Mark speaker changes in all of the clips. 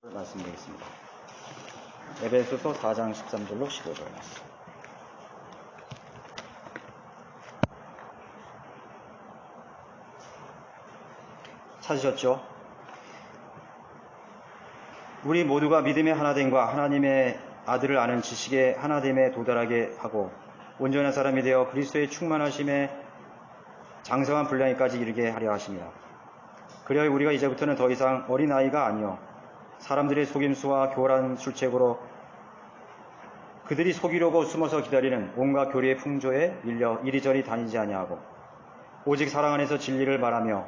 Speaker 1: 말씀드리겠습니다. 에베소서 4장 13절로 15절 말씀. 찾으셨죠? 우리 모두가 믿음의 하나됨과 하나님의 아들을 아는 지식의 하나됨에 도달하게 하고 온전한 사람이 되어 그리스도의 충만하심에 장성한 분량에까지 이르게 하려 하십니다. 그리하여 우리가 이제부터는 더 이상 어린아이가 아니요 사람들의 속임수와 교활한 술책으로 그들이 속이려고 숨어서 기다리는 온갖 교리의 풍조에 밀려 이리저리 다니지 아니하고 오직 사랑 안에서 진리를 말하며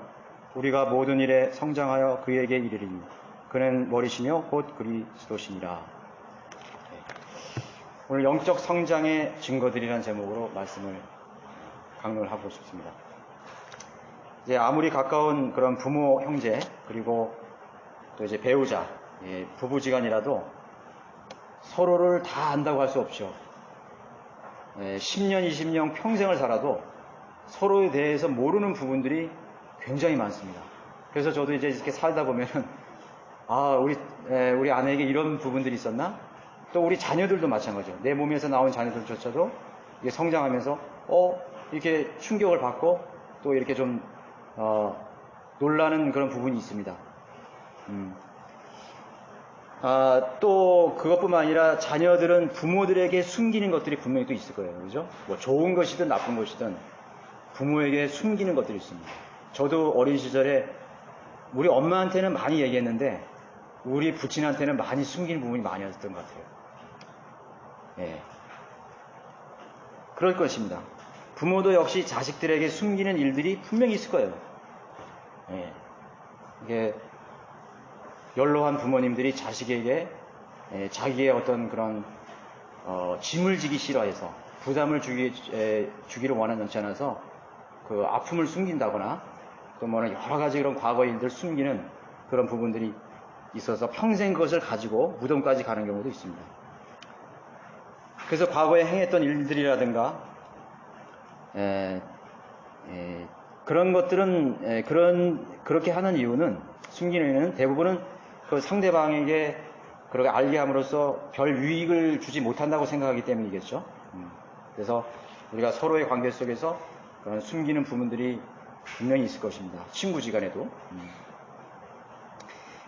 Speaker 1: 우리가 모든 일에 성장하여 그에게 이르리니 그는 머리시며 곧 그리스도시니라. 오늘 영적 성장의 증거들이라는 제목으로 말씀을 강론을 하고 싶습니다. 이제 아무리 가까운 그런 부모, 형제, 그리고 또 이제 배우자, 부부지간이라도 서로를 다 안다고 할 수 없죠. 10년, 20년 평생을 살아도 서로에 대해서 모르는 부분들이 굉장히 많습니다. 그래서 저도 이제 이렇게 살다 보면은 우리 아내에게 이런 부분들이 있었나? 또 우리 자녀들도 마찬가지죠. 내 몸에서 나온 자녀들조차도 이게 성장하면서 이렇게 충격을 받고 또 이렇게 좀 놀라는 그런 부분이 있습니다. 또 그것뿐만 아니라 자녀들은 부모들에게 숨기는 것들이 분명히 또 있을 거예요. 그죠? 뭐 좋은 것이든 나쁜 것이든 부모에게 숨기는 것들이 있습니다. 저도 어린 시절에 우리 엄마한테는 많이 얘기했는데 우리 부친한테는 많이 숨기는 부분이 많이 있었던 것 같아요. 그럴 것입니다. 부모도 역시 자식들에게 숨기는 일들이 분명히 있을 거예요. 이게 연로한 부모님들이 자식에게 자기의 어떤 그런 짐을 지기 싫어해서 부담을 주기를 원하지 않아서 그 아픔을 숨긴다거나 또 뭐는 여러 가지 그런 과거의 일들을 숨기는 그런 부분들이 있어서 평생 그것을 가지고 무덤까지 가는 경우도 있습니다. 그래서 과거에 행했던 일들이라든가 그런 것들은 그렇게 하는 이유는 숨기는 이유는 대부분은 그 상대방에게 그렇게 알게 함으로써 별 유익을 주지 못한다고 생각하기 때문이겠죠. 그래서 우리가 서로의 관계 속에서 그런 숨기는 부분들이 분명히 있을 것입니다. 친구지간에도.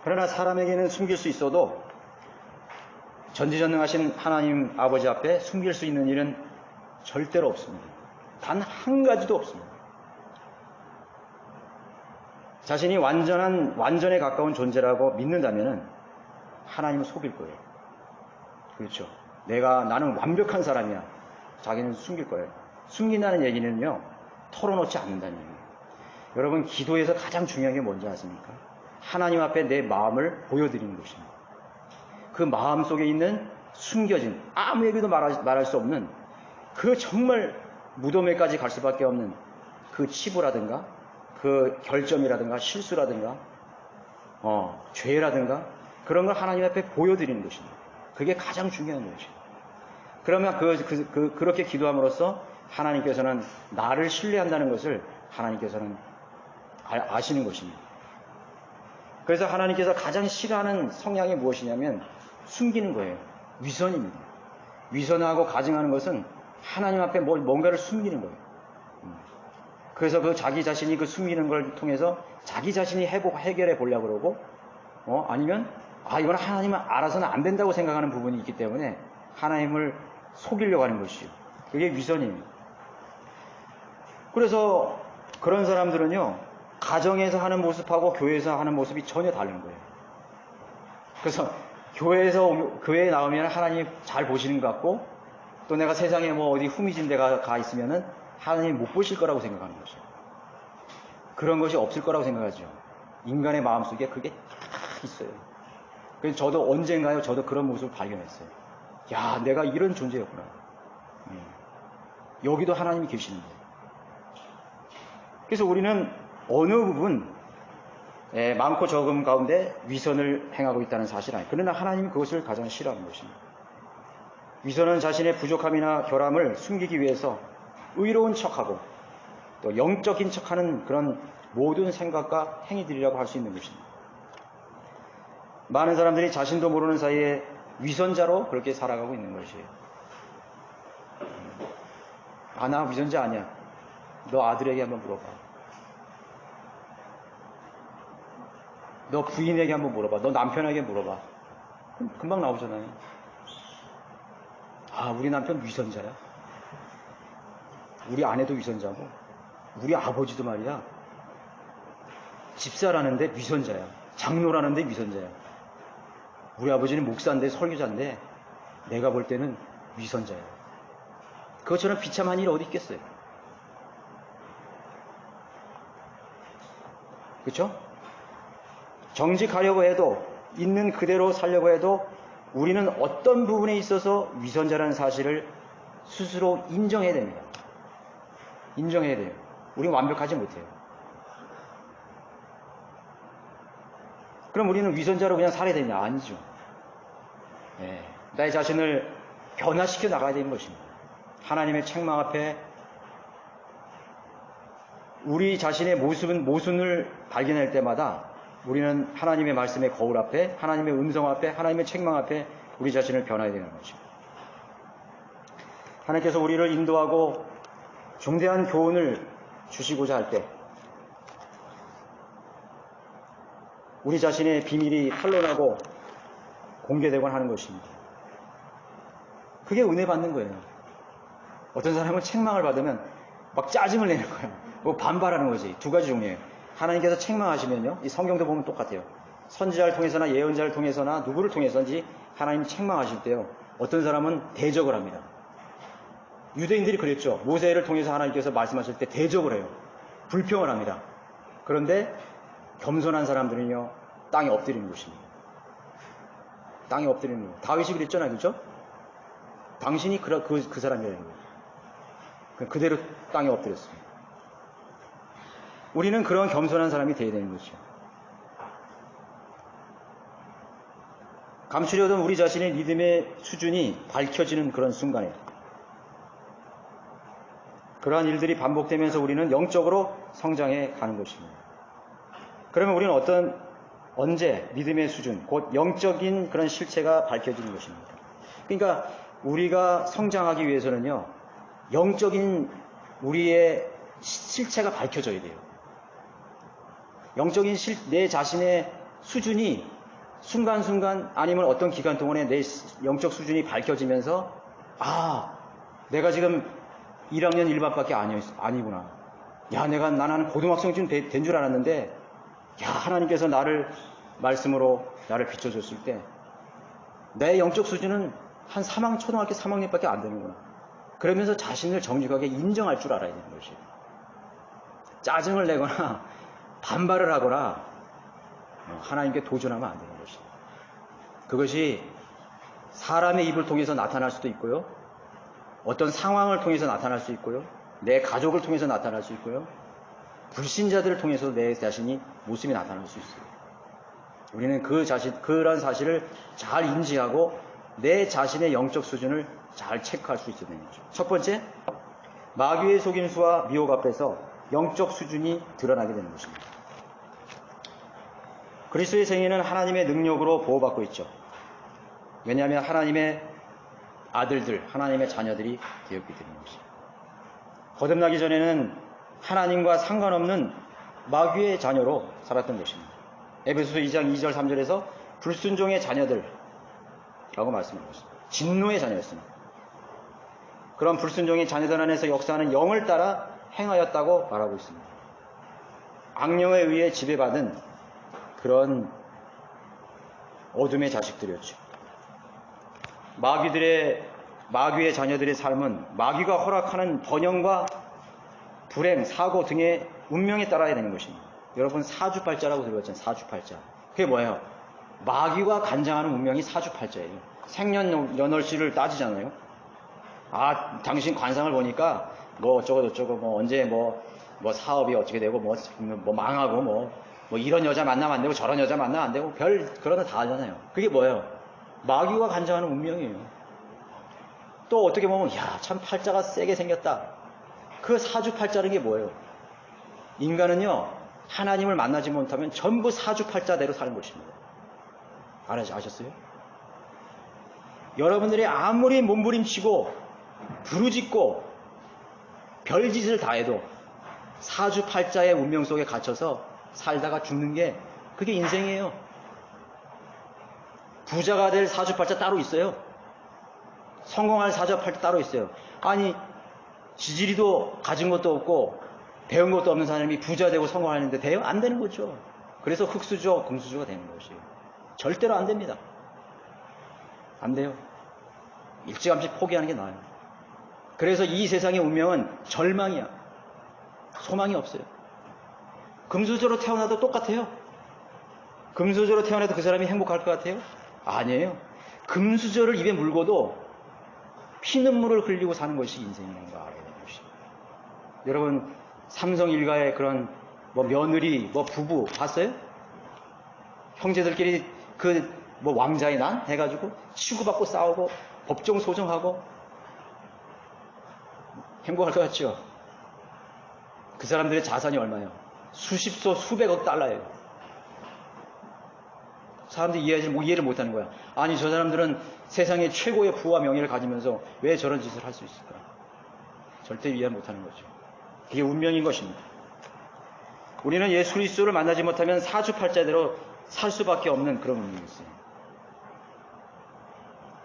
Speaker 1: 그러나 사람에게는 숨길 수 있어도 전지전능하신 하나님 아버지 앞에 숨길 수 있는 일은 절대로 없습니다. 단 한 가지도 없습니다. 자신이 완전에 가까운 존재라고 믿는다면 하나님은 속일 거예요. 그렇죠. 나는 완벽한 사람이야. 자기는 숨길 거예요. 숨긴다는 얘기는요, 털어놓지 않는다는 얘기예요. 여러분, 기도에서 가장 중요한 게 뭔지 아십니까? 하나님 앞에 내 마음을 보여드리는 것입니다. 그 마음 속에 있는 숨겨진, 아무에게도 말할 수 없는 그 정말 무덤에까지 갈 수밖에 없는 그 치부라든가 그 결점이라든가 실수라든가 죄라든가 그런 걸 하나님 앞에 보여드리는 것입니다. 그게 가장 중요한 것입니다. 그러면 그렇게 기도함으로써 하나님께서는 나를 신뢰한다는 것을 하나님께서는 아시는 것입니다. 그래서 하나님께서 가장 싫어하는 성향이 무엇이냐면 숨기는 거예요. 위선입니다. 위선하고 가증하는 것은 하나님 앞에 뭔가를 숨기는 거예요. 그래서 그 자기 자신이 그 숨기는 걸 통해서 자기 자신이 해결해 보려고 그러고 아니면 이건 하나님은 알아서는 안 된다고 생각하는 부분이 있기 때문에 하나님을 속이려고 하는 것이요. 그게 위선입니다. 그래서 그런 사람들은요, 가정에서 하는 모습하고 교회에서 하는 모습이 전혀 다른 거예요. 그래서 교회에 나오면 하나님 잘 보시는 것 같고, 또 내가 세상에 어디 후미진 데가 가 있으면은 하나님 못 보실 거라고 생각하는 거죠. 그런 것이 없을 거라고 생각하죠. 인간의 마음속에 그게 딱 있어요. 그래서 저도 언젠가요, 저도 그런 모습을 발견했어요. 야, 내가 이런 존재였구나. 여기도 하나님이 계시는데. 그래서 우리는 어느 부분 많고 적음 가운데 위선을 행하고 있다는 사실 아니에요. 그러나 하나님은 그것을 가장 싫어하는 것입니다. 위선은 자신의 부족함이나 결함을 숨기기 위해서 의로운 척하고 또 영적인 척하는 그런 모든 생각과 행위들이라고 할 수 있는 것입니다. 많은 사람들이 자신도 모르는 사이에 위선자로 그렇게 살아가고 있는 것이에요. 아, 나 위선자 아니야. 너 아들에게 한번 물어봐. 너 부인에게 한번 물어봐. 너 남편에게 물어봐. 금방 나오잖아요. 아, 우리 남편 위선자야. 우리 아내도 위선자고, 우리 아버지도 말이야. 집사라는데 위선자야. 장로라는데 위선자야. 우리 아버지는 목사인데 설교자인데 내가 볼 때는 위선자야. 그것처럼 비참한 일이 어디 있겠어요? 그렇죠? 정직하려고 해도, 있는 그대로 살려고 해도 우리는 어떤 부분에 있어서 위선자라는 사실을 스스로 인정해야 됩니다. 인정해야 돼요. 우리는 완벽하지 못해요. 그럼 우리는 위선자로 그냥 살아야 되냐? 아니죠. 네. 나의 자신을 변화시켜 나가야 되는 것입니다. 하나님의 책망 앞에 우리 자신의 모순을 발견할 때마다 우리는 하나님의 말씀의 거울 앞에, 하나님의 음성 앞에, 하나님의 책망 앞에 우리 자신을 변화해야 되는 것입니다. 하나님께서 우리를 인도하고 중대한 교훈을 주시고자 할 때 우리 자신의 비밀이 탄로나고 공개되곤 하는 것입니다. 그게 은혜 받는 거예요. 어떤 사람은 책망을 받으면 막 짜증을 내는 거예요. 뭐 반발하는 거지. 두 가지 종류예요. 하나님께서 책망하시면요, 이 성경도 보면 똑같아요. 선지자를 통해서나 예언자를 통해서나 누구를 통해서든지 하나님 책망하실 때요, 어떤 사람은 대적을 합니다. 유대인들이 그랬죠. 모세를 통해서 하나님께서 말씀하실 때 대적을 해요. 불평을 합니다. 그런데 겸손한 사람들은요, 땅에 엎드리는 것입니다. 땅에 엎드리는 거예요. 다윗이 그랬잖아요. 그죠? 당신이 그 사람이라는 거예요. 그대로 땅에 엎드렸습니다. 우리는 그런 겸손한 사람이 되어야 되는 거죠. 감추려던 우리 자신의 믿음의 수준이 밝혀지는 그런 순간에 그러한 일들이 반복되면서 우리는 영적으로 성장해 가는 것입니다. 그러면 우리는 언제 믿음의 수준, 곧 영적인 그런 실체가 밝혀지는 것입니다. 그러니까 우리가 성장하기 위해서는요, 영적인 우리의 실체가 밝혀져야 돼요. 영적인 내 자신의 수준이 순간순간 아니면 어떤 기간 동안에 내 영적 수준이 밝혀지면서, 아, 내가 지금 1학년 1반밖에 아니구나. 야, 나는 고등학생쯤 된 줄 알았는데, 야, 하나님께서 나를 말씀으로 나를 비춰줬을 때 내 영적 수준은 한 초등학교 3학년밖에 안 되는구나. 그러면서 자신을 정직하게 인정할 줄 알아야 되는 것이에요. 짜증을 내거나 반발을 하거나 하나님께 도전하면 안 되는 것이에요. 그것이 사람의 입을 통해서 나타날 수도 있고요, 어떤 상황을 통해서 나타날 수 있고요, 내 가족을 통해서 나타날 수 있고요, 불신자들을 통해서 내 자신이 모습이 나타날 수 있어요. 우리는 그런 사실을 잘 인지하고 내 자신의 영적 수준을 잘 체크할 수 있어야 되는 거죠. 첫 번째, 마귀의 속임수와 미혹 앞에서 영적 수준이 드러나게 되는 것입니다. 그리스도의 생애는 하나님의 능력으로 보호받고 있죠. 왜냐하면 하나님의 아들들, 하나님의 자녀들이 되었기 때문입니다. 거듭나기 전에는 하나님과 상관없는 마귀의 자녀로 살았던 것입니다. 에베소서 2장 2절 3절에서 불순종의 자녀들라고 말씀하셨습니다. 진노의 자녀였습니다. 그런 불순종의 자녀들 안에서 역사하는 영을 따라 행하였다고 말하고 있습니다. 악령에 의해 지배받은 그런 어둠의 자식들이었죠. 마귀의 자녀들의 삶은 마귀가 허락하는 번영과 불행, 사고 등의 운명에 따라야 되는 것입니다. 여러분, 사주팔자라고 들어봤잖아요. 사주팔자. 그게 뭐예요? 마귀가 간장하는 운명이 사주팔자예요. 생년연월시를 따지잖아요. 아, 당신 관상을 보니까 뭐 어쩌고 저쩌고 뭐 언제 뭐 사업이 어떻게 되고 뭐 망하고 뭐 이런 여자 만나면 안 되고 저런 여자 만나면 안 되고 그런 거 다 하잖아요. 그게 뭐예요? 마귀가 간장하는 운명이에요. 또 어떻게 보면 야, 참 팔자가 세게 생겼다. 그 사주팔자는 게 뭐예요? 인간은요, 하나님을 만나지 못하면 전부 사주팔자대로 사는 것입니다. 아셨어요? 여러분들이 아무리 몸부림치고 부르짖고 별짓을 다 해도 사주팔자의 운명 속에 갇혀서 살다가 죽는 게 그게 인생이에요. 부자가 될 사주팔자 따로 있어요. 성공할 사주팔자 따로 있어요. 아니 지지리도 가진 것도 없고 배운 것도 없는 사람이 부자 되고 성공하는데 돼요? 안 되는 거죠. 그래서 흙수저, 금수저가 되는 것이에요. 절대로 안 됩니다. 안 돼요. 일찌감치 포기하는 게 나아요. 그래서 이 세상의 운명은 절망이야. 소망이 없어요. 금수저로 태어나도 똑같아요. 금수저로 태어나도 그 사람이 행복할 것 같아요? 아니에요. 금수저를 입에 물고도 피눈물을 흘리고 사는 것이 인생이라는 걸 알아야 되는 것이죠. 여러분 삼성 일가의 그런 며느리, 부부 봤어요? 형제들끼리 왕자의 난 해가지고 치고받고 싸우고 법정 소송하고 행복할 것 같죠? 그 사람들의 자산이 얼마예요? 수십조, 수백억 달러예요. 사람들이 이해를 못하는 거야. 아니 저 사람들은 세상의 최고의 부와 명예를 가지면서 왜 저런 짓을 할 수 있을까? 절대 이해 못하는 거죠. 그게 운명인 것입니다. 우리는 예수 그리스도를 만나지 못하면 사주팔자대로 살 수밖에 없는 그런 운명이 있어요.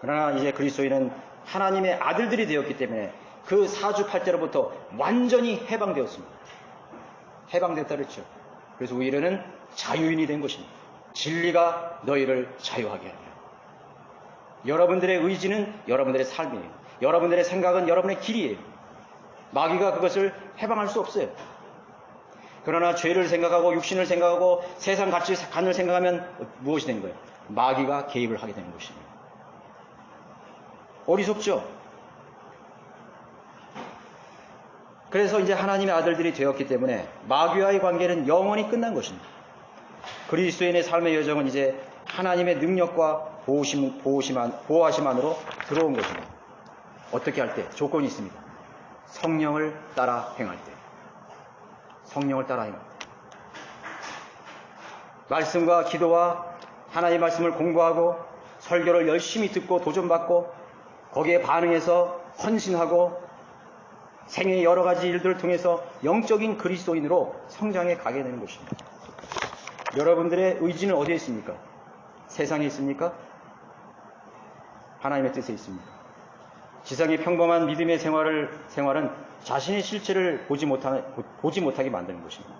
Speaker 1: 그러나 이제 그리스도인은 하나님의 아들들이 되었기 때문에 그 사주팔자로부터 완전히 해방되었습니다. 해방됐다 그랬죠. 그래서 우리는 자유인이 된 것입니다. 진리가 너희를 자유하게 하리라. 여러분들의 의지는 여러분들의 삶이에요. 여러분들의 생각은 여러분의 길이에요. 마귀가 그것을 해방할 수 없어요. 그러나 죄를 생각하고 육신을 생각하고 세상 가치관을 생각하면 무엇이 되는 거예요? 마귀가 개입을 하게 되는 것입니다. 어리석죠? 그래서 이제 하나님의 아들들이 되었기 때문에 마귀와의 관계는 영원히 끝난 것입니다. 그리스도인의 삶의 여정은 이제 하나님의 능력과 보호하심 안으로 들어온 것입니다. 어떻게 할 때? 조건이 있습니다. 성령을 따라 행할 때. 성령을 따라 행할 때. 말씀과 기도와 하나님의 말씀을 공부하고 설교를 열심히 듣고 도전받고 거기에 반응해서 헌신하고 생애의 여러 가지 일들을 통해서 영적인 그리스도인으로 성장해 가게 되는 것입니다. 여러분들의 의지는 어디에 있습니까? 세상에 있습니까? 하나님의 뜻에 있습니다. 지상의 평범한 믿음의 생활은 자신의 실체를 보지 못하게 만드는 것입니다.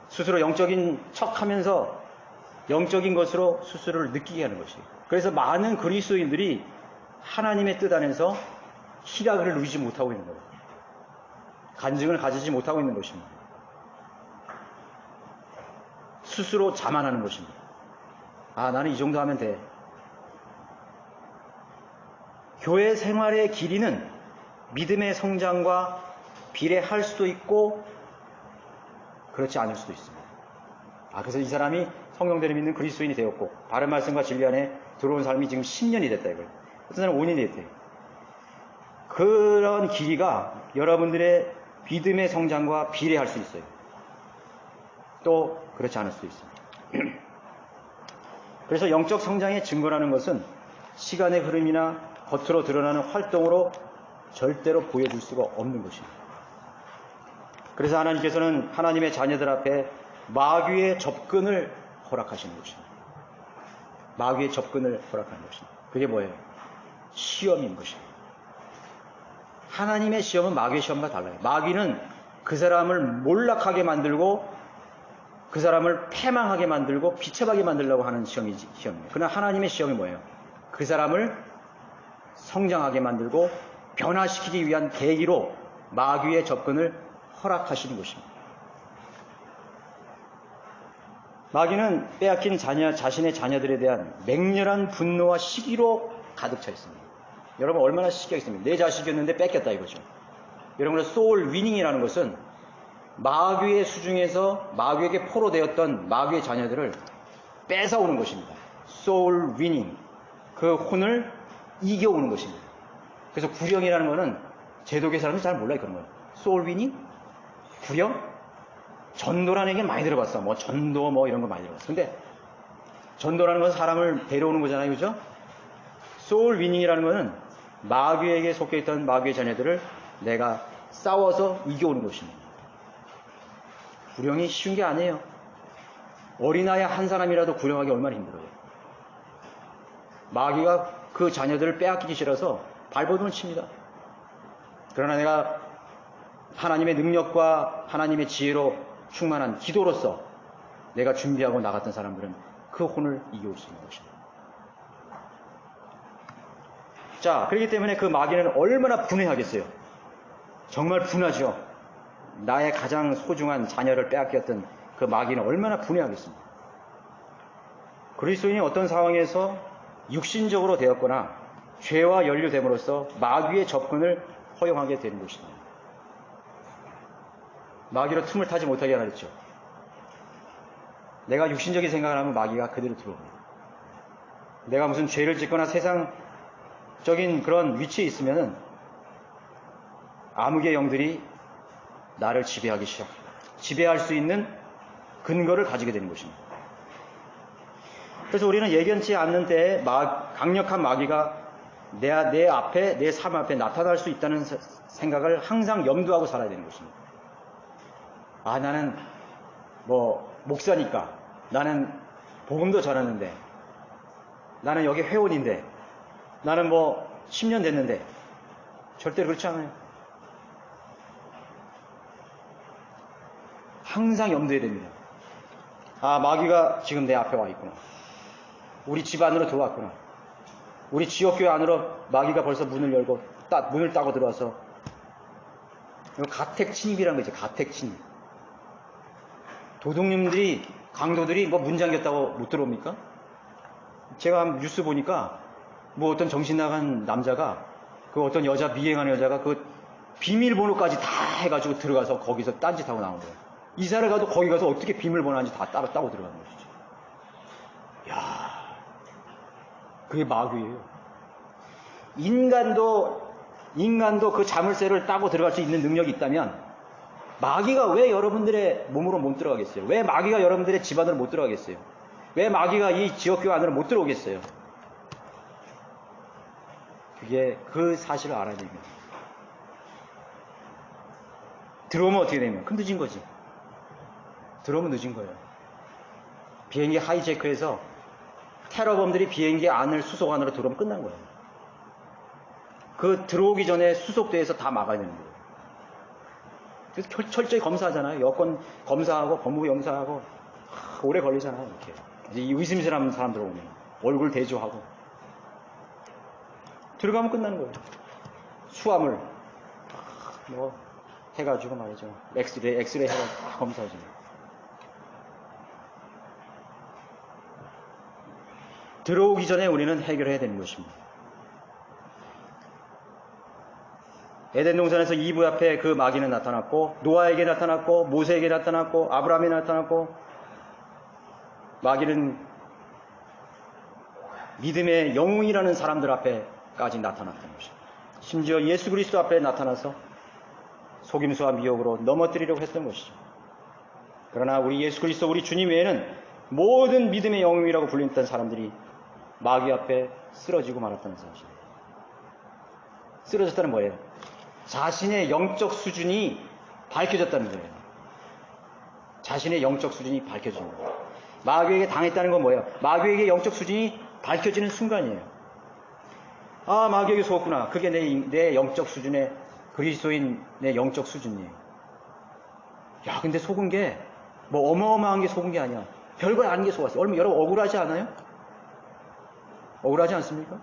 Speaker 1: 스스로 영적인 척하면서 영적인 것으로 스스로를 느끼게 하는 것이에요. 그래서 많은 그리스도인들이 하나님의 뜻 안에서 희락을 누리지 못하고 있는 거예요. 간증을 가지지 못하고 있는 것입니다. 스스로 자만하는 것입니다. 나는 이 정도 하면 돼. 교회 생활의 길이는 믿음의 성장과 비례할 수도 있고 그렇지 않을 수도 있습니다. 그래서 이 사람이 성령대로 믿는 그리스도인이 되었고 바른 말씀과 진리 안에 들어온 삶이 지금 10년이 됐다 이거예요. 어떤 사람은 5년이 됐대요. 그런 길이가 여러분들의 믿음의 성장과 비례할 수 있어요. 또 그렇지 않을 수도 있습니다. 그래서 영적 성장의 증거라는 것은 시간의 흐름이나 겉으로 드러나는 활동으로 절대로 보여줄 수가 없는 것입니다. 그래서 하나님께서는 하나님의 자녀들 앞에 마귀의 접근을 허락하시는 것입니다. 마귀의 접근을 허락하는 것입니다. 그게 뭐예요? 시험인 것입니다. 하나님의 시험은 마귀의 시험과 달라요. 마귀는 그 사람을 몰락하게 만들고 그 사람을 패망하게 만들고 비참하게 만들려고 하는 시험이에요. 그러나 하나님의 시험이 뭐예요? 그 사람을 성장하게 만들고 변화시키기 위한 계기로 마귀의 접근을 허락하시는 것입니다. 마귀는 빼앗긴 자신의 자녀들에 대한 맹렬한 분노와 시기로 가득 차 있습니다. 여러분 얼마나 시기가 있습니까? 내 자식이었는데 뺏겼다 이거죠. 여러분 소울 위닝이라는 것은 마귀의 수중에서 마귀에게 포로되었던 마귀의 자녀들을 뺏어오는 것입니다. 소울 위닝. 그 혼을 이겨오는 것입니다. 그래서 구령이라는 것은 제독의 사람들이 잘 몰라요. 그런 거예요. 소울 위닝? 구령? 전도라는 얘기 많이 들어봤어. 전도 이런 거 많이 들어봤어. 근데 전도라는 건 사람을 데려오는 거잖아요. 그죠? 소울 위닝이라는 것은 마귀에게 속해 있던 마귀의 자녀들을 내가 싸워서 이겨오는 것입니다. 구령이 쉬운 게 아니에요. 어린아이 한 사람이라도 구령하기 얼마나 힘들어요. 마귀가 그 자녀들을 빼앗기기 싫어서 발버둥을 칩니다. 그러나 내가 하나님의 능력과 하나님의 지혜로 충만한 기도로서 내가 준비하고 나갔던 사람들은 그 혼을 이겨올 수 있는 것입니다. 자, 그렇기 때문에 그 마귀는 얼마나 분해하겠어요. 정말 분하죠. 나의 가장 소중한 자녀를 빼앗겼던 그 마귀는 얼마나 분해하겠습니까? 그리스도인이 어떤 상황에서 육신적으로 되었거나 죄와 연루됨으로써 마귀의 접근을 허용하게 되는 것입니다. 마귀로 틈을 타지 못하게 하라 그랬죠. 내가 육신적인 생각을 하면 마귀가 그대로 들어옵니다. 내가 무슨 죄를 짓거나 세상적인 그런 위치에 있으면은 암흑의 영들이 나를 지배하기 시작합니다. 지배할 수 있는 근거를 가지게 되는 것입니다. 그래서 우리는 예견치 않는 때에 강력한 마귀가 내 앞에, 내 삶 앞에 나타날 수 있다는 생각을 항상 염두하고 살아야 되는 것입니다. 아, 나는 목사니까, 나는 복음도 전하는데, 나는 여기 회원인데, 나는 10년 됐는데, 절대로 그렇지 않아요. 항상 염두해야 됩니다. 아, 마귀가 지금 내 앞에 와 있구나. 우리 집 안으로 들어왔구나. 우리 지역교회 안으로 마귀가 벌써 문을 열고 문을 따고 들어와서 가택 침입이라는 거죠. 가택 침입. 도둑님들이 강도들이 문 잠겼다고 못 들어옵니까? 제가 뉴스 보니까 어떤 정신 나간 남자가 그 어떤 여자 미행하는 여자가 그 비밀번호까지 다 해가지고 들어가서 거기서 딴짓하고 나온 거예요. 이사를 가도 거기 가서 어떻게 비밀번호인지 다 따고 들어가는 것이죠. 야, 그게 마귀예요. 인간도 그 자물쇠를 따고 들어갈 수 있는 능력이 있다면 마귀가 왜 여러분들의 몸으로 못 들어가겠어요? 왜 마귀가 여러분들의 집 안으로 못 들어가겠어요? 왜 마귀가 이 지역교회 안으로 못 들어오겠어요? 그게 그 사실을 알아야 됩니다. 들어오면 어떻게 되면? 그럼 늦은 거지. 들어오면 늦은 거예요. 비행기 하이제크에서 테러범들이 비행기 안을 수속 안으로 들어오면 끝난 거예요. 그 들어오기 전에 수속대에서 다 막아야 되는 거예요. 그래서 철저히 검사하잖아요. 여권 검사하고 법무부 검사하고 오래 걸리잖아요. 이렇게 이 의심스러운 사람 들어오면 얼굴 대조하고 들어가면 끝나는 거예요. 수화물 해가지고 말이죠. 엑스레이 해가지고 다 검사하죠. 들어오기 전에 우리는 해결해야 되는 것입니다. 에덴 동산에서 이브 앞에 그 마귀는 나타났고, 노아에게 나타났고, 모세에게 나타났고, 아브라함에 나타났고, 마귀는 믿음의 영웅이라는 사람들 앞에까지 나타났던 것입니다. 심지어 예수 그리스도 앞에 나타나서 속임수와 미혹으로 넘어뜨리려고 했던 것이죠. 그러나 우리 예수 그리스도 우리 주님 외에는 모든 믿음의 영웅이라고 불렸던 사람들이 마귀 앞에 쓰러지고 말았다는 사실입니다. 쓰러졌다는 뭐예요? 자신의 영적 수준이 밝혀졌다는 거예요. 자신의 영적 수준이 밝혀진 거예요. 마귀에게 당했다는 건 뭐예요? 마귀에게 영적 수준이 밝혀지는 순간이에요. 아, 마귀에게 속았구나. 그게 내 영적 수준의 그리스도인 내 영적 수준이에요. 야, 근데 속은 게 어마어마한 게 속은 게 아니야. 별거 아닌 게 속았어요. 얼마나 여러분 억울하지 않아요? 억울하지 않습니까?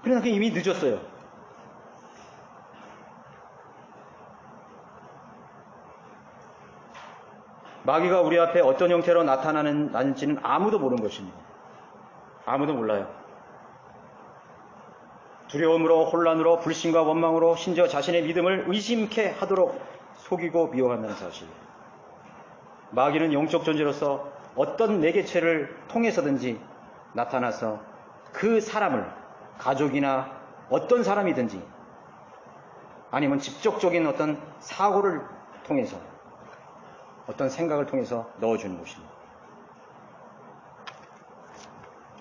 Speaker 1: 그러나 그게 이미 늦었어요. 마귀가 우리 앞에 어떤 형태로 나타나는지는 아무도 모르는 것입니다. 아무도 몰라요. 두려움으로, 혼란으로, 불신과 원망으로 심지어 자신의 믿음을 의심케 하도록 속이고 미혹한다는 사실. 마귀는 영적 존재로서 어떤 매개체를 통해서든지 나타나서 그 사람을 가족이나 어떤 사람이든지 아니면 직접적인 어떤 사고를 통해서 어떤 생각을 통해서 넣어주는 것입니다.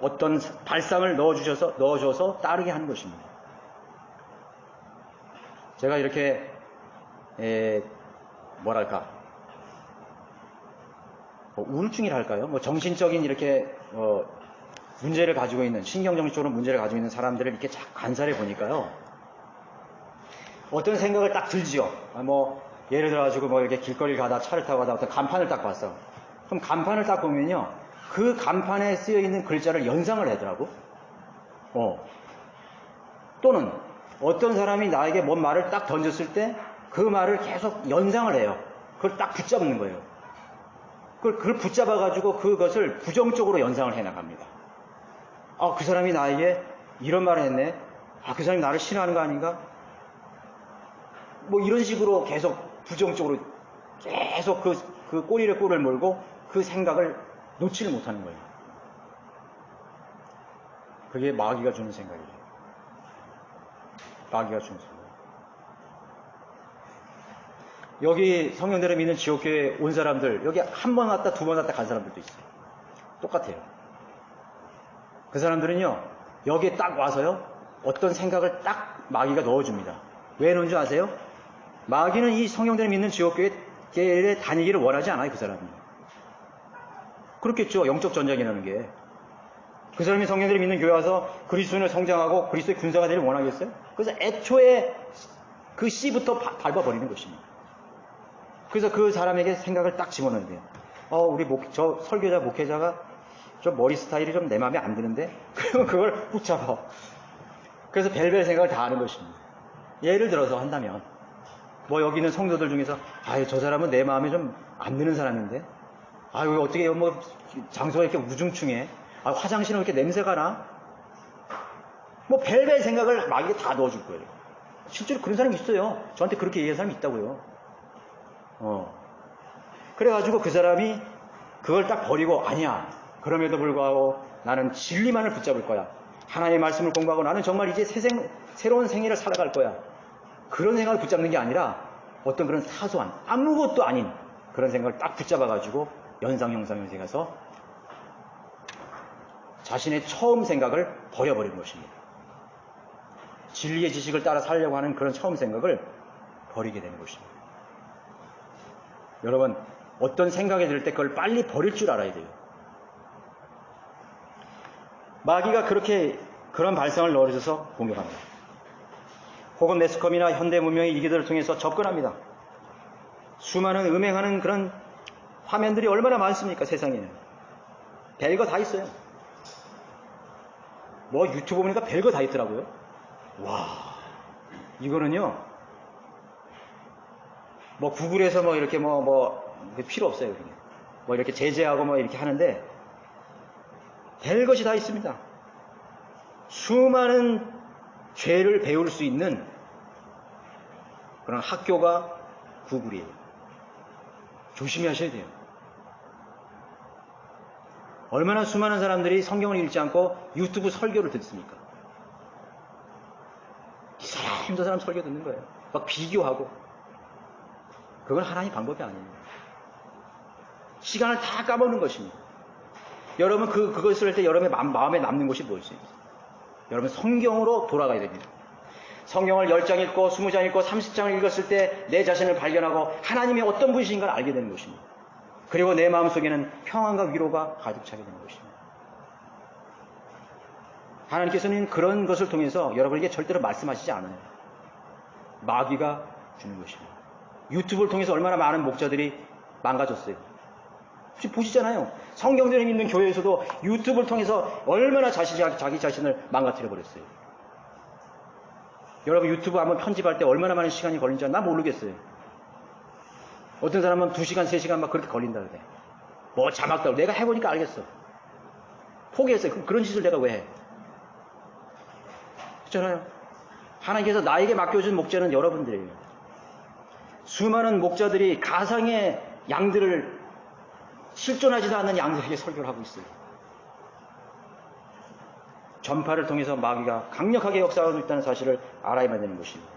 Speaker 1: 어떤 발상을 넣어줘서 따르게 하는 것입니다. 제가 이렇게 뭐랄까 우울증이라 할까요? 정신적인 이렇게 문제를 가지고 있는 신경정신적으로 문제를 가지고 있는 사람들을 이렇게 관찰해 보니까요. 어떤 생각을 딱 들지요. 예를 들어가지고 이렇게 길거리를 가다 차를 타고 가다 어떤 간판을 딱 봤어. 그럼 간판을 딱 보면요. 그 간판에 쓰여 있는 글자를 연상을 하더라고. 또는 어떤 사람이 나에게 뭔 말을 딱 던졌을 때 그 말을 계속 연상을 해요. 그걸 딱 붙잡는 거예요. 그걸 붙잡아가지고 그것을 부정적으로 연상을 해 나갑니다. 그 사람이 나에게 이런 말을 했네. 그 사람이 나를 싫어하는 거 아닌가? 이런 식으로 계속 부정적으로 계속 그 꼬리를 몰고 그 생각을 놓지를 못하는 거예요. 그게 마귀가 주는 생각이에요. 마귀가 주는 생각. 여기 성령들을 믿는 지옥교회 온 사람들, 여기 한 번 왔다 두 번 왔다 간 사람들도 있어요. 똑같아요. 그 사람들은요, 여기에 딱 와서요, 어떤 생각을 딱 마귀가 넣어줍니다. 왜 넣은 줄 아세요? 마귀는 이 성령들을 믿는 지옥교회에 다니기를 원하지 않아요, 그 사람이. 그렇겠죠, 영적 전쟁이라는 게. 그 사람이 성령들을 믿는 교회 와서 그리스도인을 성장하고 그리스도의 군사가 되기를 원하겠어요? 그래서 애초에 그 씨부터 밟아버리는 것입니다. 그래서 그 사람에게 생각을 딱 집어넣는데요. 저 설교자, 목회자가 좀 머리 스타일이 좀 내 마음에 안 드는데? 그러면 그걸 붙잡아. 그래서 별별 생각을 다 하는 것입니다. 예를 들어서 한다면, 여기 있는 성도들 중에서, 저 사람은 내 마음에 좀 안 드는 사람인데? 어떻게 장소가 이렇게 우중충해? 화장실은 왜 이렇게 냄새가 나? 별별 생각을 마귀가 다 넣어줄 거예요. 실제로 그런 사람이 있어요. 저한테 그렇게 얘기하는 사람이 있다고요. 그래가지고 그 사람이 그걸 딱 버리고, 아니야. 그럼에도 불구하고 나는 진리만을 붙잡을 거야. 하나님의 말씀을 공부하고 나는 정말 이제 새로운 생애를 살아갈 거야. 그런 생각을 붙잡는 게 아니라 어떤 그런 사소한 아무것도 아닌 그런 생각을 딱 붙잡아가지고 연상형상에 가서 자신의 처음 생각을 버려버린 것입니다. 진리의 지식을 따라 살려고 하는 그런 처음 생각을 버리게 되는 것입니다. 여러분, 어떤 생각이 들 때 그걸 빨리 버릴 줄 알아야 돼요. 마귀가 그런 발상을 넣어줘서 공격합니다. 혹은 매스컴이나 현대 문명의 이기들을 통해서 접근합니다. 수많은 음행하는 그런 화면들이 얼마나 많습니까, 세상에는. 별거 다 있어요. 유튜브 보니까 별거 다 있더라고요. 와, 이거는요, 구글에서 이렇게 필요 없어요. 이렇게 제재하고 이렇게 하는데, 별것이 다 있습니다. 수많은 죄를 배울 수 있는 그런 학교가 구글이에요. 조심히 하셔야 돼요. 얼마나 수많은 사람들이 성경을 읽지 않고 유튜브 설교를 듣습니까? 이 사람 저 사람 설교 듣는 거예요. 비교하고. 그건 하나님 방법이 아니에요. 시간을 다 까먹는 것입니다. 여러분 그것을 할 때 여러분의 마음에 남는 것이 무엇이에요? 여러분 성경으로 돌아가야 됩니다. 성경을 10장 읽고 20장 읽고 30장을 읽었을 때 내 자신을 발견하고 하나님이 어떤 분이신가를 알게 되는 것입니다. 그리고 내 마음속에는 평안과 위로가 가득 차게 되는 것입니다. 하나님께서는 그런 것을 통해서 여러분에게 절대로 말씀하시지 않아요. 마귀가 주는 것입니다. 유튜브를 통해서 얼마나 많은 목자들이 망가졌어요. 혹시 보시잖아요. 성경들을 믿는 교회에서도 유튜브를 통해서 얼마나 자기 자신을 망가뜨려 버렸어요. 여러분 유튜브 한번 편집할 때 얼마나 많은 시간이 걸리는지 난 모르겠어요. 어떤 사람은 2시간, 3시간 막 그렇게 걸린다 그래. 자막 따고 내가 해보니까 알겠어. 포기했어요. 그런 짓을 내가 왜 해? 그렇잖아요. 하나님께서 나에게 맡겨준 목자는 여러분들이에요. 수많은 목자들이 가상의 양들을 실존하지도 않는 양들에게 설교를 하고 있어요. 전파를 통해서 마귀가 강력하게 역사하고 있다는 사실을 알아야만 되는 것입니다.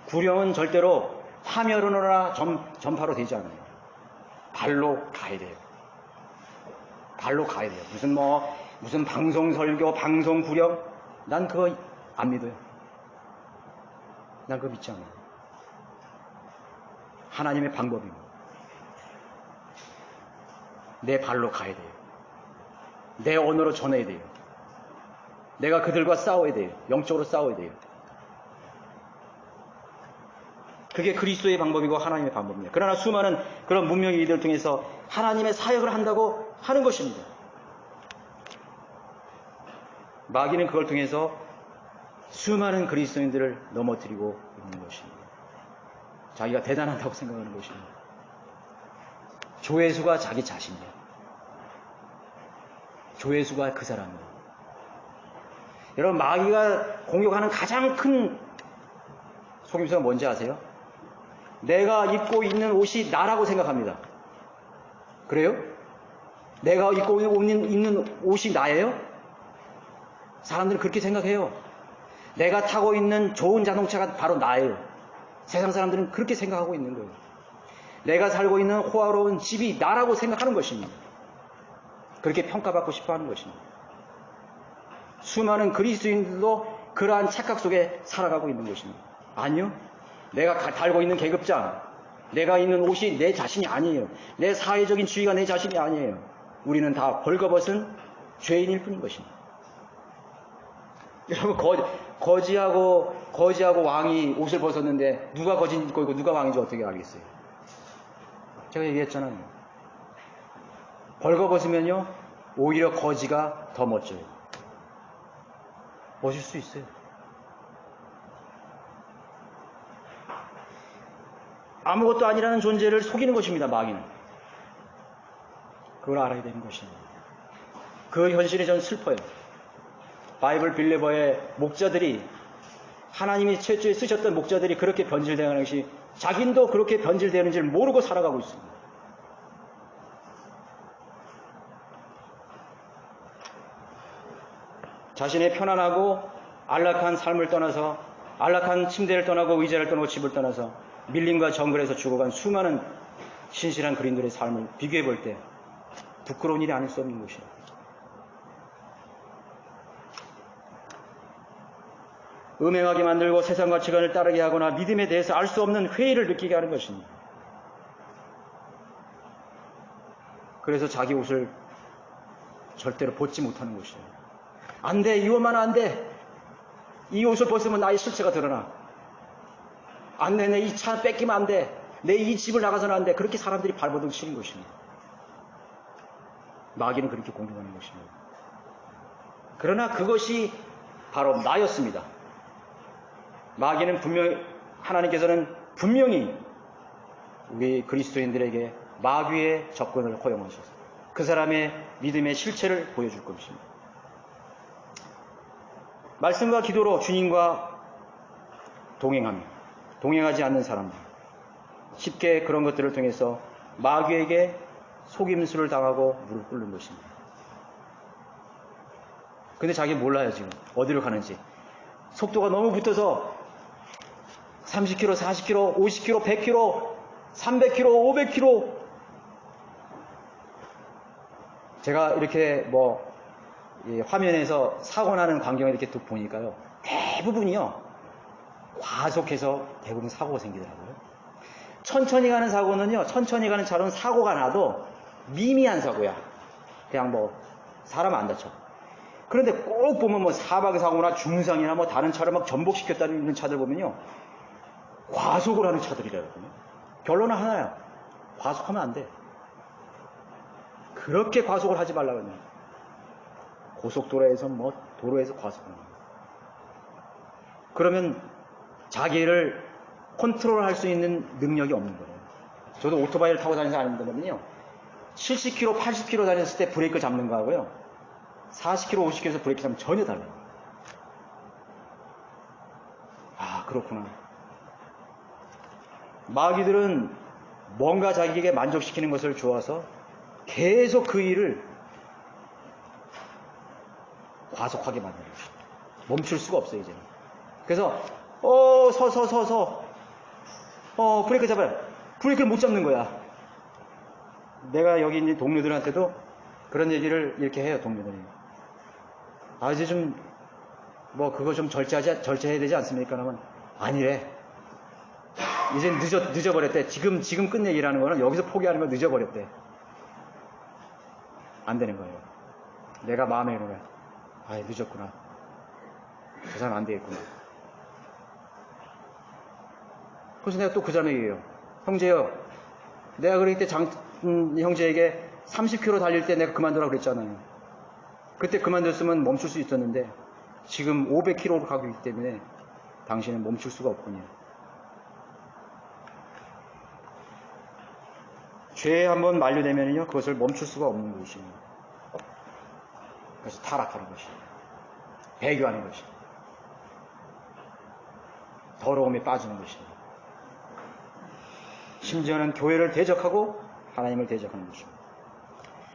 Speaker 1: 구령은 절대로 화면으로나 전파로 되지 않아요. 발로 가야 돼요. 발로 가야 돼요. 무슨 방송 설교, 방송 구령, 난 그거 안 믿어요. 난 그거 믿지 않아요. 하나님의 방법이고 내 발로 가야 돼요. 내 언어로 전해야 돼요. 내가 그들과 싸워야 돼요. 영적으로 싸워야 돼요. 그게 그리스도의 방법이고 하나님의 방법입니다. 그러나 수많은 그런 문명의 이들을 통해서 하나님의 사역을 한다고 하는 것입니다. 마귀는 그걸 통해서 수많은 그리스도인들을 넘어뜨리고 있는 것입니다. 자기가 대단하다고 생각하는 것입니다. 조회수가 자기 자신이에요. 조회수가 그 사람이에요. 여러분, 마귀가 공격하는 가장 큰 속임수가 뭔지 아세요? 내가 입고 있는 옷이 나라고 생각합니다. 그래요? 내가 입고 있는 옷이 나예요? 사람들은 그렇게 생각해요. 내가 타고 있는 좋은 자동차가 바로 나예요. 세상 사람들은 그렇게 생각하고 있는 거예요. 내가 살고 있는 호화로운 집이 나라고 생각하는 것입니다. 그렇게 평가받고 싶어 하는 것입니다. 수많은 그리스도인들도 그러한 착각 속에 살아가고 있는 것입니다. 아니요. 내가 달고 있는 계급장, 내가 입는 옷이 내 자신이 아니에요. 내 사회적인 지위가 내 자신이 아니에요. 우리는 다 벌거벗은 죄인일 뿐인 것입니다. 여러분, 거지하고 왕이 옷을 벗었는데 누가 거지인 입고 있고 누가 왕인지 어떻게 알겠어요? 제가 얘기했잖아요. 벌거벗으면요 오히려 거지가 더 멋져요. 멋질 수 있어요. 아무것도 아니라는 존재를 속이는 것입니다. 마귀는. 그걸 알아야 되는 것입니다. 그 현실이 전 슬퍼요. 바이블 빌리버의 목자들이, 하나님이 최초에 쓰셨던 목자들이 그렇게 변질되는 것이 자기도 그렇게 변질되는 줄 모르고 살아가고 있습니다. 자신의 편안하고 안락한 삶을 떠나서, 안락한 침대를 떠나고 의자를 떠나고 집을 떠나서 밀림과 정글에서 죽어간 수많은 신실한 그리스도인들의 삶을 비교해 볼 때 부끄러운 일이 아닐 수 없는 것이에요. 음행하게 만들고 세상 가치관을 따르게 하거나 믿음에 대해서 알 수 없는 회의를 느끼게 하는 것입니다. 그래서 자기 옷을 절대로 벗지 못하는 것이에요. 안 돼, 이 옷만 안 돼. 이 옷을 벗으면 나의 실체가 드러나. 안 돼, 내 이 차 뺏기면 안 돼. 내 이 집을 나가서는 안 돼. 그렇게 사람들이 발버둥 치는 것입니다. 마귀는 그렇게 공격하는 것입니다. 그러나 그것이 바로 나였습니다. 마귀는 하나님께서는 분명히 우리 그리스도인들에게 마귀의 접근을 허용하셔서 그 사람의 믿음의 실체를 보여줄 것입니다. 말씀과 기도로 주님과 동행하지 않는 사람들, 쉽게 그런 것들을 통해서 마귀에게 속임수를 당하고 무릎 꿇는 것입니다. 근데 자기 몰라요, 지금 어디로 가는지. 속도가 너무 붙어서 30km, 40km, 50km, 100km, 300km, 500km. 제가 이렇게 화면에서 사고 나는 광경을 이렇게 뚝 보니까요, 대부분이요 과속해서 대부분 사고가 생기더라고요. 천천히 가는 사고는요, 천천히 가는 차로는 사고가 나도 미미한 사고야. 그냥 사람 안 다쳐. 그런데 꼭 보면 사박 사고나 중상이나 다른 차를 막 전복시켰다는 차들 보면요, 과속을 하는 차들이라거든요. 결론은 하나야. 과속하면 안 돼. 그렇게 과속을 하지 말라거든요. 고속도로에서 도로에서 과속하는 거예요. 그러면 자기를 컨트롤할 수 있는 능력이 없는 거예요. 저도 오토바이를 타고 다니는 사람이거든요. 70km, 80km 다녔을 때 브레이크 잡는 거하고요, 40km, 50km에서 브레이크 잡으면 전혀 달라요. 아, 그렇구나. 마귀들은 뭔가 자기에게 만족시키는 것을 좋아서 계속 그 일을 과속하게 만드는 것입니다. 멈출 수가 없어요, 이제는. 그래서 브레이크 잡아요. 브레이크를 못 잡는 거야. 내가 여기 있는 동료들한테도 그런 얘기를 이렇게 해요, 동료들이. 아, 이제 좀, 그거 좀 절제해야 되지 않습니까? 그러면, 아니래. 이제 늦어버렸대. 지금 끝내기라는 거는 여기서 포기하는 걸 늦어버렸대. 안 되는 거예요. 내가 마음에 이런 거야. 아, 늦었구나. 그 사람 안 되겠구나. 그래서 내가 또 그 사람에게 얘기해요. 형제요. 내가 그럴 때 형제에게 30km 달릴 때 내가 그만두라고 그랬잖아요. 그때 그만뒀으면 멈출 수 있었는데 지금 500km로 가고 있기 때문에 당신은 멈출 수가 없군요. 죄에 한번 만류되면요 그것을 멈출 수가 없는 것입니다. 그래서 타락하는 것입니다. 배교하는 것입니다. 더러움에 빠지는 것입니다. 심지어는 교회를 대적하고 하나님을 대적하는 것입니다.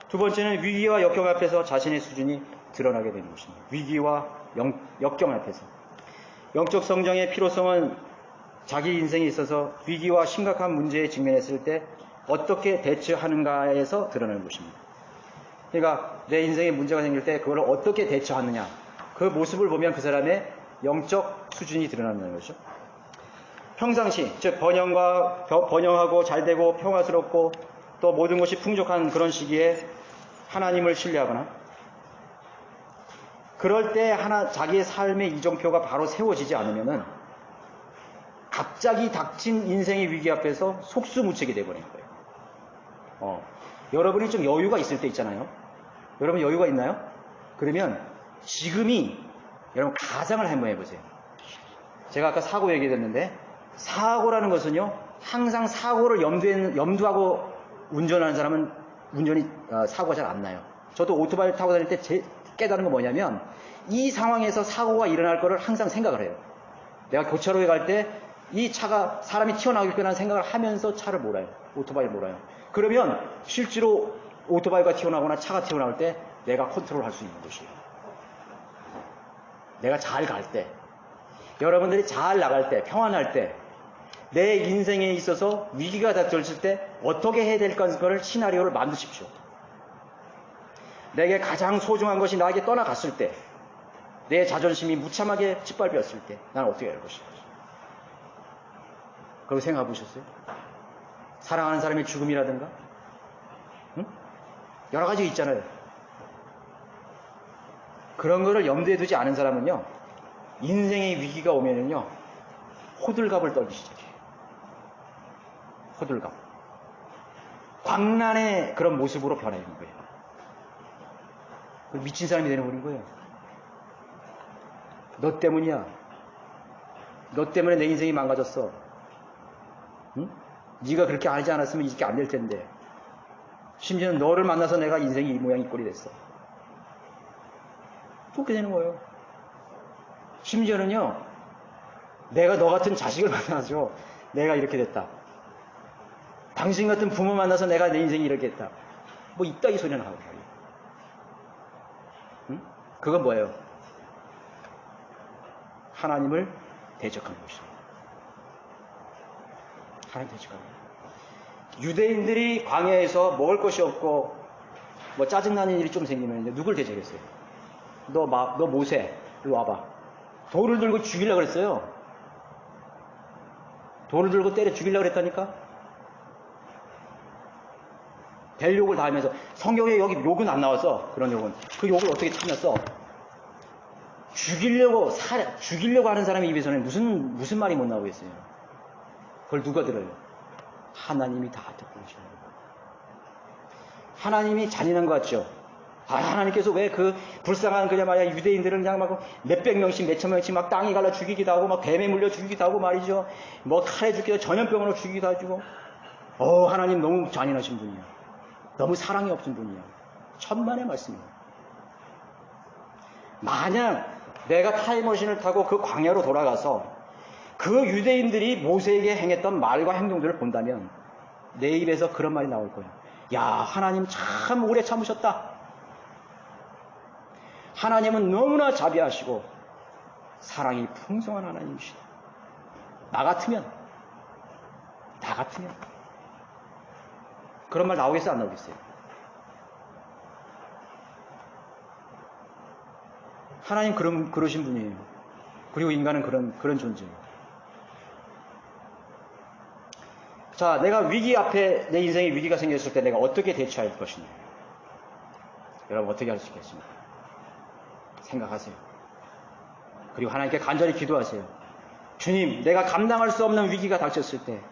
Speaker 1: 두 번째는 위기와 역경 앞에서 자신의 수준이 드러나게 되는 것입니다. 위기와 역경 앞에서. 영적 성장의 필요성은 자기 인생에 있어서 위기와 심각한 문제에 직면했을 때 어떻게 대처하는가에서 드러나는 것입니다. 그러니까 내 인생에 문제가 생길 때 그걸 어떻게 대처하느냐, 그 모습을 보면 그 사람의 영적 수준이 드러난다는 것이죠. 평상시, 즉 번영하고 잘되고 평화스럽고 또 모든 것이 풍족한 그런 시기에 하나님을 신뢰하거나 그럴 때 자기의 삶의 이정표가 바로 세워지지 않으면은 갑자기 닥친 인생의 위기 앞에서 속수무책이 되어버리는 거예요. 여러분이 좀 여유가 있을 때 있잖아요. 여러분 여유가 있나요? 그러면 지금이 여러분 가상을 한번 해보세요. 제가 아까 사고 얘기했는데 사고라는 것은요 항상 사고를 염두하고 운전하는 사람은 사고가 잘 안 나요. 저도 오토바이 타고 다닐 때 깨달은 건 뭐냐면 이 상황에서 사고가 일어날 거를 항상 생각을 해요. 내가 교차로에 갈 때 이 차가 사람이 튀어나오겠구나 생각을 하면서 차를 몰아요. 오토바이를 몰아요. 그러면 실제로 오토바이가 튀어나오거나 차가 튀어나올 때 내가 컨트롤할 수 있는 것이에요. 내가 잘 갈 때, 여러분들이 잘 나갈 때, 평안할 때, 내 인생에 있어서 위기가 닥쳤을 때 어떻게 해야 될 것을 시나리오를 만드십시오. 내게 가장 소중한 것이 나에게 떠나갔을 때, 내 자존심이 무참하게 짓밟혔을 때 나는 어떻게 할 것인가. 그리고 생각해 보셨어요? 사랑하는 사람의 죽음이라든가 여러 가지 있잖아요. 그런 거를 염두에 두지 않은 사람은요 인생의 위기가 오면은요 호들갑을 떨기 시작해요. 호들갑, 광란의 그런 모습으로 변해있는 거예요. 미친 사람이 되는 거예요. 너 때문이야. 너 때문에 내 인생이 망가졌어. 응? 네가 그렇게 하지 않았으면 이렇게 안 될 텐데. 심지어는 너를 만나서 내가 인생이 이 모양 이 꼴이 됐어. 그렇게 되는 거예요. 심지어는요 내가 너 같은 자식을 만나서 내가 이렇게 됐다. 당신 같은 부모 만나서 내가 내 인생이 이렇게 됐다. 뭐 이따위 소리는 하고 말이에요. 응? 그건 뭐예요? 하나님을 대적하는 것입니다. 하나님 대적하는 거예요. 유대인들이 광야에서 먹을 것이 없고 뭐 짜증나는 일이 좀 생기면 누굴 대적했어요? 너 모세 이리 와봐. 돌을 들고 죽이려고 그랬어요. 돌을 들고 때려 죽이려고 그랬다니까. 될 욕을 다 하면서 성경에 여기 욕은 안 나와서 그런 욕은 그 욕을 어떻게 찾았어? 죽이려고 하는 사람의 입에서는 무슨 말이 못 나오겠어요. 그걸 누가 들어요? 하나님이 다 듣고 계시는 거예요. 하나님이 잔인한 것 같죠? 하나님께서 왜 그 불쌍한 그냥 말이야 유대인들은 그냥 막 몇백 명씩 몇천 명씩 막 땅이 갈라 죽이기도 하고 막 뱀에 물려 죽이기도 하고 말이죠. 뭐 칼에 죽기도 하고 전염병으로 죽이기도 하고. 하나님 너무 잔인하신 분이야. 너무 사랑이 없은 분이야. 천만의 말씀이에요. 만약 내가 타임머신을 타고 그 광야로 돌아가서 그 유대인들이 모세에게 행했던 말과 행동들을 본다면 내 입에서 그런 말이 나올 거예요. 야, 하나님 참 오래 참으셨다. 하나님은 너무나 자비하시고 사랑이 풍성한 하나님이시다. 나 같으면 그런 말 나오겠어요? 안 나오겠어요? 하나님 그러신 분이에요. 그리고 인간은 그런 존재예요. 자, 내가 위기 앞에 내 인생에 위기가 생겼을 때 내가 어떻게 대처할 것이냐. 여러분 어떻게 할 수 있겠습니까? 생각하세요. 그리고 하나님께 간절히 기도하세요. 주님, 내가 감당할 수 없는 위기가 닥쳤을 때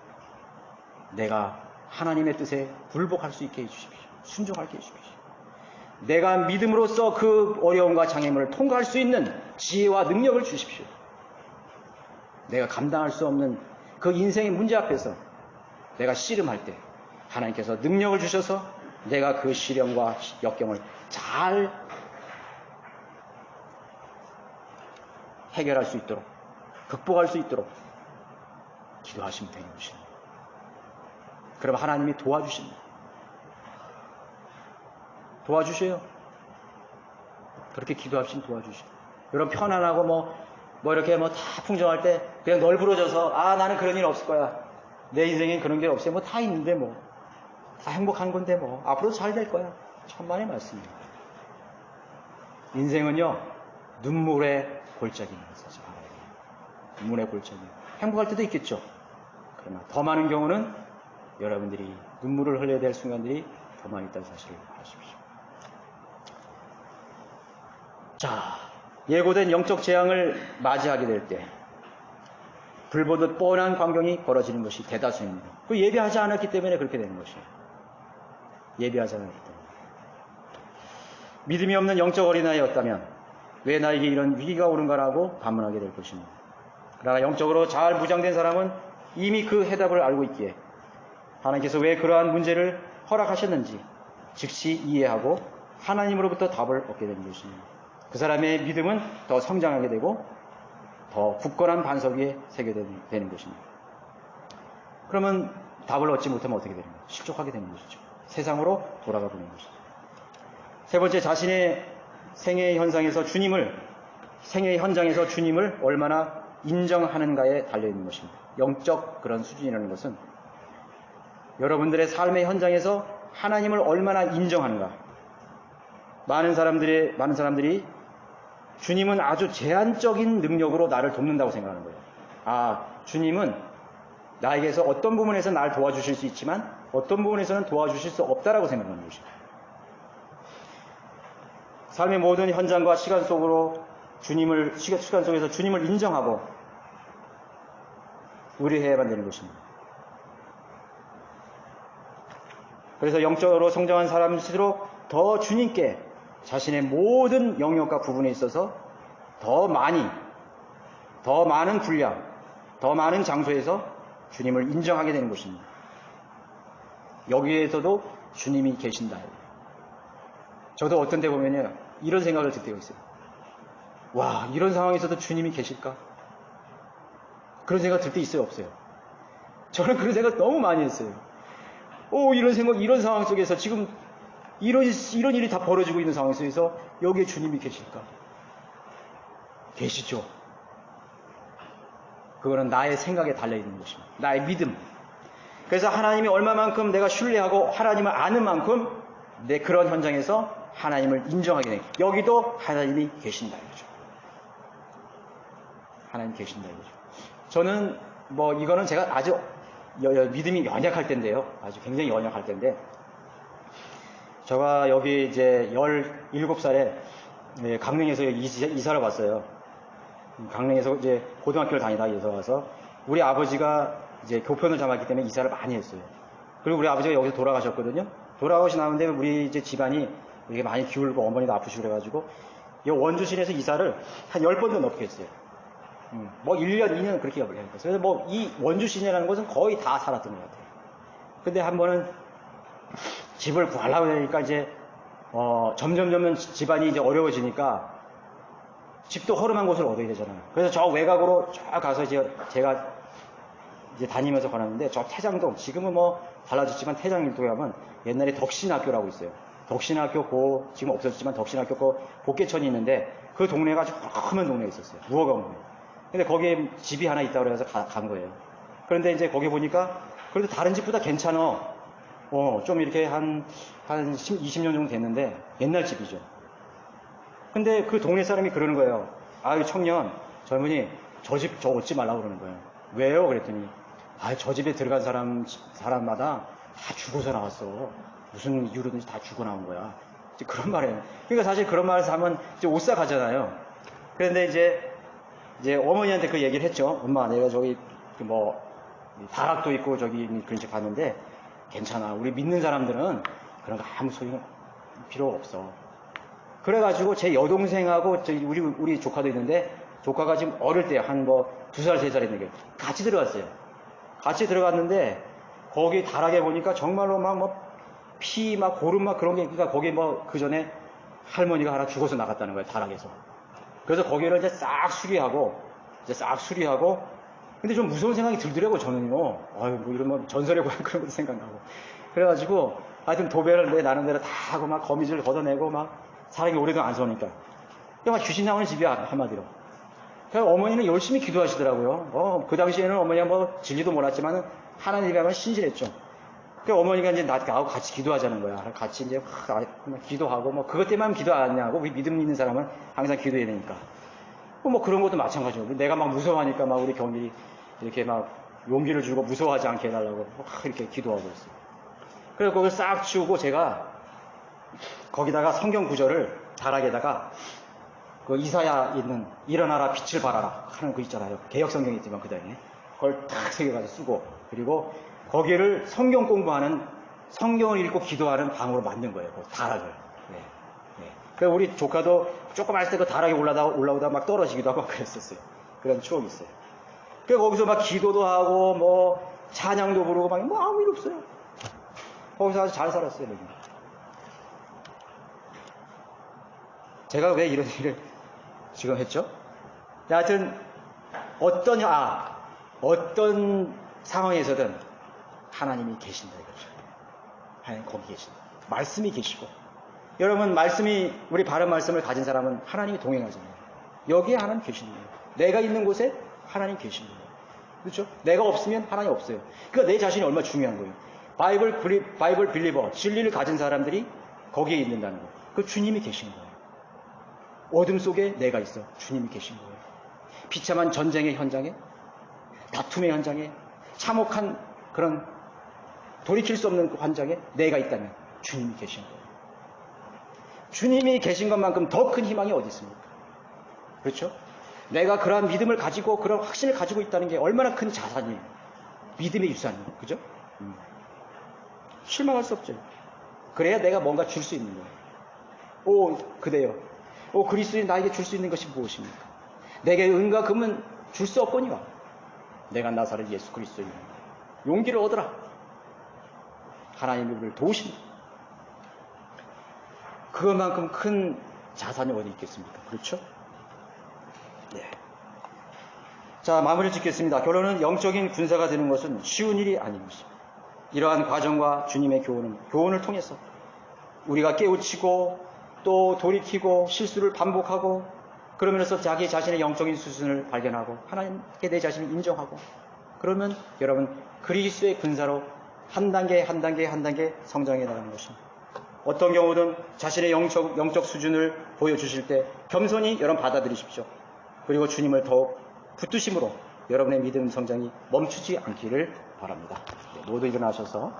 Speaker 1: 내가 하나님의 뜻에 굴복할 수 있게 해주십시오. 순종하게 해주십시오. 내가 믿음으로써 그 어려움과 장애물을 통과할 수 있는 지혜와 능력을 주십시오. 내가 감당할 수 없는 그 인생의 문제 앞에서 내가 씨름할 때 하나님께서 능력을 주셔서 내가 그 시련과 역경을 잘 해결할 수 있도록, 극복할 수 있도록 기도하시면 되는 것입니다. 그럼 하나님이 도와주십니다. 도와주셔요. 그렇게 기도하시면 도와주셔요. 여러분 편안하고 뭐 이렇게 다 풍성할 때 그냥 널브러져서 나는 그런 일 없을 거야. 내 인생엔 그런 게 없어요. 다 있는데 다 행복한 건데 앞으로 잘 될 거야. 천만의 말씀입니다. 인생은요 눈물의 골짜기입니다. 눈물의 골짜기. 행복할 때도 있겠죠. 그러나 더 많은 경우는 여러분들이 눈물을 흘려야 될 순간들이 더 많이 있다는 사실을 아십시오. 자, 예고된 영적 재앙을 맞이하게 될 때 불보듯 뻔한 광경이 벌어지는 것이 대다수입니다. 그 예비하지 않았기 때문에 그렇게 되는 것이에요. 예비하지 않았기 때문에. 믿음이 없는 영적 어린아이였다면 왜 나에게 이런 위기가 오는가라고 반문하게 될 것입니다. 그러나 영적으로 잘 무장된 사람은 이미 그 해답을 알고 있기에 하나님께서 왜 그러한 문제를 허락하셨는지 즉시 이해하고 하나님으로부터 답을 얻게 되는 것입니다. 그 사람의 믿음은 더 성장하게 되고 더 굳건한 반석 위에 새겨되는 것입니다. 그러면 답을 얻지 못하면 어떻게 되는 거예요? 실족하게 되는 것이죠. 세상으로 돌아가 보는 것이죠. 세 번째, 자신의 생애의 현장에서 주님을 얼마나 인정하는가에 달려있는 것입니다. 영적 그런 수준이라는 것은 여러분들의 삶의 현장에서 하나님을 얼마나 인정하는가. 많은 사람들이 주님은 아주 제한적인 능력으로 나를 돕는다고 생각하는 거예요. 주님은 나에게서 어떤 부분에서 나를 도와주실 수 있지만 어떤 부분에서는 도와주실 수 없다라고 생각하는 것입니다. 삶의 모든 현장과 시간 속에서 주님을 인정하고 의뢰해야만 되는 것입니다. 그래서 영적으로 성장한 사람일수록 더 주님께 자신의 모든 영역과 부분에 있어서 더 많은 분량, 더 많은 장소에서 주님을 인정하게 되는 것입니다. 여기에서도 주님이 계신다. 저도 어떤 데 보면요, 이런 생각을 들 때가 있어요. 와, 이런 상황에서도 주님이 계실까? 그런 생각 들 때 있어요, 없어요? 저는 그런 생각 너무 많이 했어요. 이런 상황 속에서 지금 이런 일이 다 벌어지고 있는 상황 속에서 여기에 주님이 계실까? 계시죠. 그거는 나의 생각에 달려있는 것입니다. 나의 믿음. 그래서 하나님이 얼마만큼 내가 신뢰하고 하나님을 아는 만큼 내 그런 현장에서 하나님을 인정하게 됩니다. 여기도 하나님이 계신다 이거죠. 하나님 계신다 이거죠. 저는 이거는 제가 아주 믿음이 연약할 때인데요. 아주 굉장히 연약할 때인데, 제가 여기 이제 17살에 강릉에서 이사를 왔어요. 강릉에서 이제 고등학교를 다니다 이사 와서 우리 아버지가 이제 교편을 잡았기 때문에 이사를 많이 했어요. 그리고 우리 아버지가 여기서 돌아가셨거든요. 돌아가시 나는데 우리 이제 집안이 이렇게 많이 기울고 어머니도 아프시고 그래가지고 이 원주시내에서 이사를 한 10번도 넘게 했어요. 1년, 2년 그렇게 했어요. 그래서 이 원주시내라는 곳은 거의 다 살았던 것 같아요. 근데 한 번은 집을 구하려고 하니까 이제 점점 집안이 이제 어려워지니까 집도 허름한 곳을 얻어야 되잖아요. 그래서 저 외곽으로 쫙 가서 제가 이제 다니면서 걸었는데, 저 태장동, 지금은 달라졌지만 태장 일동에 가면 옛날에 덕신학교라고 있어요. 덕신학교 지금 없어졌지만 덕신학교 복개천이 있는데 그 동네가 아주 큰 동네에 있었어요. 무허가동네. 근데 거기에 집이 하나 있다고 그래서 간 거예요. 그런데 이제 거기 보니까 그래도 다른 집보다 괜찮아. 좀 이렇게 한 20년 정도 됐는데 옛날 집이죠. 근데 그 동네 사람이 그러는 거예요. 아유, 청년, 젊은이, 저 집, 저 얻지 말라고 그러는 거예요. 왜요? 그랬더니, 아유, 저 집에 들어간 사람마다 다 죽어서 나왔어. 무슨 이유로든지 다 죽어 나온 거야. 이제 그런 말이에요. 그러니까 사실 그런 말을 하면 이제 오싹 하잖아요. 그런데 이제 어머니한테 그 얘기를 했죠. 엄마, 내가 저기, 다락도 있고 저기 그런 집 갔는데, 괜찮아. 우리 믿는 사람들은 그런 거 아무 소용 필요 없어. 그래가지고 제 여동생하고 우리 조카도 있는데, 조카가 지금 어릴 때 한 2살, 3살 있는 게 같이 들어갔어요. 같이 들어갔는데, 거기 다락에 보니까 정말로 피, 고름 그런 게, 그러니까 거기 그 전에 할머니가 하나 죽어서 나갔다는 거예요, 다락에서. 그래서 거기를 이제 싹 수리하고, 근데 좀 무서운 생각이 들더라고요, 저는요. 아유, 이런 전설의 고향 그런 것도 생각나고. 그래가지고, 하여튼 도배를 내 나는 대로 다 하고 거미줄 걷어내고 사람이 오래도 안 서니까. 귀신 나오는 집이야, 한마디로. 그래서 어머니는 열심히 기도하시더라고요. 그 당시에는 어머니가 진리도 몰랐지만 하나님에 하면 신실했죠. 그래서 어머니가 이제 나하고 같이 기도하자는 거야. 같이 이제 기도하고 그것 때문에 기도 안 하냐고. 우리 믿음 있는 사람은 항상 기도해야 되니까. 그런 것도 마찬가지고. 내가 무서워하니까 우리 경일이 이렇게 용기를 주고 무서워하지 않게 해달라고 이렇게 기도하고 있어요. 그래서 그걸 싹 치우고 제가 거기다가 성경 구절을 다락에다가 그 이사야 있는 일어나라 빛을 발하라 하는 거 있잖아요. 개역 성경이 있지만 그 다음에 그걸 탁 새겨가지고 쓰고, 그리고 거기를 성경 공부하는, 성경을 읽고 기도하는 방으로 만든 거예요. 그 다락을. 그래서 우리 조카도 조금 할 때 그 다락에 올라오다 떨어지기도 하고 그랬었어요. 그런 추억이 있어요. 그래서 거기서 기도도 하고 찬양도 부르고 아무 일 없어요. 거기서 아주 잘 살았어요. 여기. 제가 왜 이런 일을 지금 했죠? 하여튼 어떤 상황에서든 하나님이 계신다 이거죠. 하나님 거기 계신다. 말씀이 계시고, 여러분 우리 바른 말씀을 가진 사람은 하나님이 동행하잖아요. 여기에 하나님 계시는 거예요. 내가 있는 곳에 하나님 계시는 거예요. 그렇죠? 내가 없으면 하나님 없어요. 그러니까 내 자신이 얼마나 중요한 거예요. 바이블 빌리버, 진리를 가진 사람들이 거기에 있는다는 거예요. 그 주님이 계신 거예요. 어둠 속에 내가 있어. 주님이 계신 거예요. 비참한 전쟁의 현장에, 다툼의 현장에, 참혹한 그런 돌이킬 수 없는 그 환장에 내가 있다면 주님이 계신 거예요. 주님이 계신 것만큼 더 큰 희망이 어디 있습니까? 그렇죠? 내가 그러한 믿음을 가지고 그런 확신을 가지고 있다는 게 얼마나 큰 자산이에요. 믿음의 유산이에요. 그죠? 실망할 수 없죠. 그래야 내가 뭔가 줄 수 있는 거예요. 그대여. 그리스도인 나에게 줄 수 있는 것이 무엇입니까? 내게 은과 금은 줄 수 없거니와 내가 나사렛 예수 그리스도인 용기를 얻으라. 하나님이 우리를 도우신다. 그것만큼 큰 자산이 어디 있겠습니까? 그렇죠? 네. 자, 마무리 짓겠습니다. 결론은 영적인 군사가 되는 것은 쉬운 일이 아닌 것입니다. 이러한 과정과 주님의 교훈을 통해서 우리가 깨우치고 또 돌이키고 실수를 반복하고, 그러면서 자기 자신의 영적인 수준을 발견하고 하나님께 내 자신을 인정하고, 그러면 여러분 그리스도의 군사로 한 단계 성장해 나가는 것입니다. 어떤 경우든 자신의 영적 수준을 보여주실 때 겸손히 여러분 받아들이십시오. 그리고 주님을 더욱 붙드심으로 여러분의 믿음 성장이 멈추지 않기를 바랍니다. 모두 일어나셔서